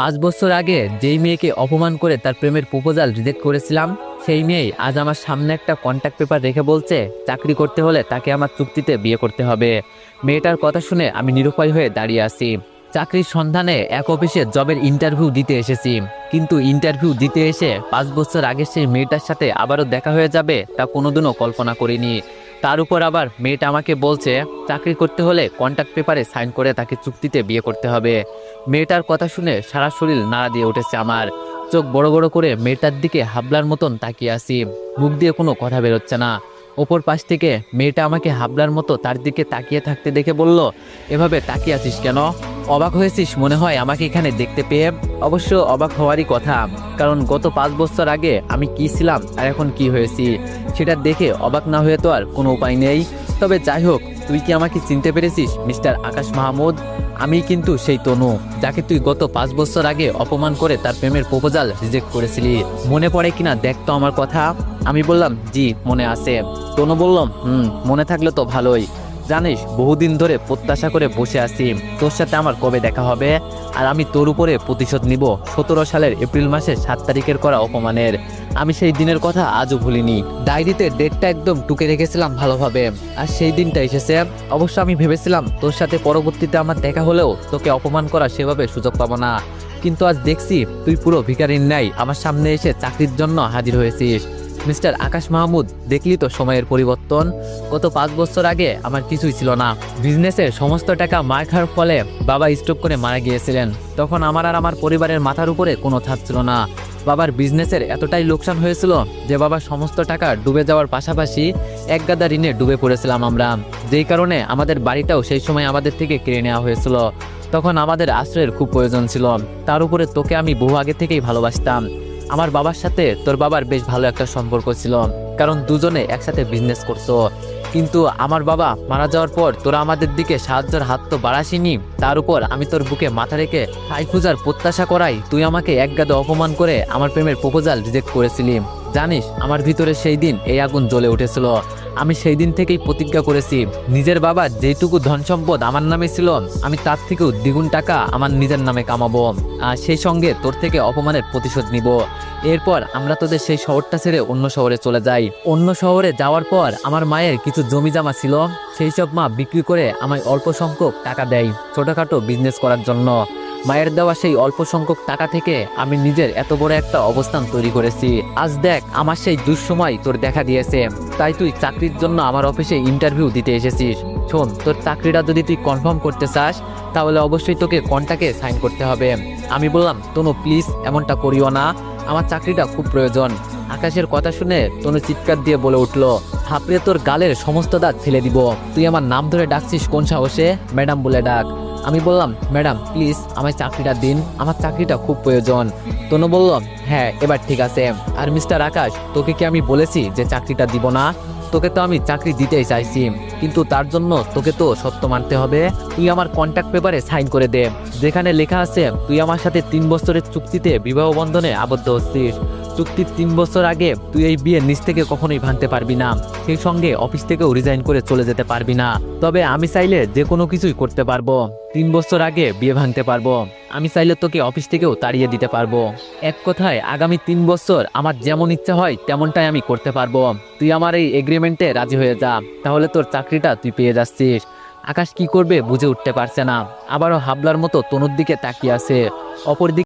5 বছর আগে যেই মেয়েকে অপমান করে তার প্রেমের প্রপোজাল রিজেক্ট করেছিলাম, সেই মেয়েই আজ আমার সামনে একটা কন্ট্যাক্ট পেপার রেখে বলছে চাকরি করতে হলে তাকে আমার চুক্তিতে বিয়ে করতে হবে। মেয়েটার কথা শুনে আমি নিরুপায় হয়ে দাঁড়িয়ে আছি। চাকরির সন্ধানে এক অফিসে জবের ইন্টারভিউ দিতে এসেছি, কিন্তু ইন্টারভিউ দিতে এসে 5 বছর আগে সেই মেয়েটার সাথে আবারও দেখা হয়ে যাবে তা কোনোদিনও কল্পনা করিনি। তার উপর আবার মেয়েটা আমাকে বলছে চাকরি করতে হলে কন্ট্রাক্ট পেপারে সাইন করে তাকে চুক্তিতে বিয়ে করতে হবে। মেয়েটার কথা শুনে সারা শরীর নাড়া দিয়ে উঠেছে আমার। চোখ বড় বড় করে মেয়েটার দিকে হাবলার মতন তাকিয়ে আসি, মুখ দিয়ে কোনো কথা বেরোচ্ছে না। ওপর পাশ থেকে মেয়েটা আমাকে হাবলার মতো তার দিকে তাকিয়ে থাকতে দেখে বলল, এভাবে তাকিয়ে আছিস কেন? অবাক হয়েছিস মনে হয় আমাকে এখানে দেখতে পেয়ে? অবশ্য অবাক হওয়ারই কথা, কারণ গত 5 বছর আগে আমি কি ছিলাম আর এখন কি হয়েছি সেটা দেখে অবাক না হয়ে তো আর কোনো উপায় নেই। তবে যাই হোক, তুই কি আমাকে চিনতে পেরেছিস মিস্টার আকাশ মাহমুদ? আমি কিন্তু সেই তনু যাকে তুই গত 5 বছর আগে অপমান করে তার প্রেমের প্রপোজাল রিজেক্ট করেছিলি। মনে পড়ে কিনা দেখ তো আমার কথা। আমি বললাম জি মনে আছে। তনু বললাম মনে থাকলে তো ভালোই। জানিস বহুদিন ধরে প্রত্যাশা করে বসে আছি তোর সাথে আমার কবে দেখা হবে, আর আমি তোর উপরে প্রতিশোধ নিব 17 সালের এপ্রিল মাসের 7 তারিখের করা অপমানের। আমি সেই দিনের কথা আজও ভুলিনি। ডায়েরিতে ডেটটা একদম টুকে রেখেছিলাম ভালোভাবে, আর সেই দিনটা এসেছে। অবশ্য আমি ভেবেছিলাম তোর সাথে পরবর্তীতে আমার দেখা হলেও তোকে অপমান করা সেভাবে সুযোগ পাবো না, কিন্তু আজ দেখছি তুই পুরো ভিখারির ন্যায় আমার সামনে এসে চাকরির জন্য হাজির হয়েছিস। মিস্টার আকাশ মাহমুদ, দেখলি তো সময়ের পরিবর্তন। গত 5 বছর আগে আমার কিছুই ছিল না। বিজনেসের সমস্ত টাকা মার খাওয়ার ফলে বাবা স্ট্রোক করে মারা গিয়েছিলেন। তখন আমার আর আমার পরিবারের মাথার উপরে কোনো ছাদ ছিল না। বাবার বিজনেসের এতটাই লোকসান হয়েছিল যে বাবার সমস্ত টাকা ডুবে যাওয়ার পাশাপাশি এক গাদা ঋণে ডুবে পড়েছিলাম আমরা, যেই কারণে আমাদের বাড়িটাও সেই সময় আমাদের থেকে কেড়ে নেওয়া হয়েছিল। তখন আমাদের আশ্রয়ের খুব প্রয়োজন ছিল। তার উপরে তোকে আমি বহু আগে থেকেই ভালোবাসতাম। আমার বাবার সাথে তোর বাবার বেশ ভালো একটা সম্পর্ক ছিল, কারণ দুজনে একসাথে বিজনেস করতো। কিন্তু আমার বাবা মারা যাওয়ার পর তোরা আমাদের দিকে সাহায্যের হাত তো বাড়াসিনি, তার উপর আমি তোর বুকে মাথা রেখে ঠাই খোঁজার প্রত্যাশা করাই তুই আমাকে একগাদা অপমান করে আমার প্রেমের প্রপোজাল রিজেক্ট করেছিলি। জানিস আমার ভিতরে সেই দিন এই আগুন জ্বলে উঠেছিল। আমি সেই দিন থেকেই প্রতিজ্ঞা করেছি নিজের বাবার যেটুকু ধন সম্পদ আমার নামে ছিল আমি তার থেকেও দ্বিগুণ টাকা আমার নিজের নামে কামাবো, আর সেই সঙ্গে তোর থেকে অপমানের প্রতিশোধ নিব। এরপর আমরা তোদের সেই শহরটা ছেড়ে অন্য শহরে চলে যাই। অন্য শহরে যাওয়ার পর আমার মায়ের কিছু জমি জমা ছিল, সেই সব মা বিক্রি করে আমায় অল্প সংখ্যক টাকা দেয় ছোটখাটো বিজনেস করার জন্য। মায়ের দেওয়া সেই অল্প সংখ্যক টাকা থেকে আমি নিজের এত বড় একটা অবস্থান তৈরি করেছি। আজ দেখ আমার সেই দুঃসময় তোর দেখা দিয়েছে, তাই তুই চাকরির জন্য আমার অফিসে ইন্টারভিউ দিতে এসেছিস। শোন, তোর চাকরিটা যদি তুই কনফার্ম করতে চাস তাহলে অবশ্যই তোকে কন্ট্রাক্টে সাইন করতে হবে। আমি বললাম তনু প্লিজ এমনটা করিও না, আমার চাকরিটা খুব প্রয়োজন। আকাশের কথা শুনে তনু চিৎকার দিয়ে বলে উঠলো, হাঁপড়ে তোর গালের সমস্ত দাঁত ফেলে দিব। তুই আমার নাম ধরে ডাকছিস কোন সাহসে? ম্যাডাম বলে ডাক। আমি বললাম ম্যাডাম প্লিজ আমায় চাকরিটা দিন, আমার চাকরিটা খুব প্রয়োজন। তনু বলল, হ্যাঁ এবার ঠিক আছে। আর মিস্টার আকাশ, তোকে কি আমি বলেছি যে চাকরিটা দিব না? তোকে তো আমি চাকরি দিতেই চাইছি, কিন্তু তার জন্য তোকে তো সত্য মানতে হবে। তুই আমার কন্ট্রাক্ট পেপারে সাইন করে দে, যেখানে লেখা আছে তুই আমার সাথে 3 বছরের চুক্তিতে বিবাহ বন্ধনে আবদ্ধ হচ্ছিস। চুক্তির 3 বছর আগে তুই এই বিয়ে নিজ থেকে কখনোই ভাঙতে পারবি না, সেই সঙ্গে অফিস থেকেও রিজাইন করে চলে যেতে পারবি না। তবে আমি চাইলে যে কোনো কিছুই করতে পারবো। 3 বছর আগে বিয়ে ভাঙতে পারবো, আমি চাইলে তোকে অফিস থেকেও তাড়িয়ে দিতে পারবো। এক কথায় আগামী 3 বছর আমার যেমন ইচ্ছা হয় তেমনটাই আমি করতে পারবো। তুই আমার এই এগ্রিমেন্টে রাজি হয়ে যা, তাহলে তোর চাকরিটা তুই পেয়ে যাচ্ছিস। আকাশ কি করবে বুঝে উঠতে পারছে না, আবারও হাবলার মতো তনুর দিকে তাকিয়ে আছে। অপরদিকে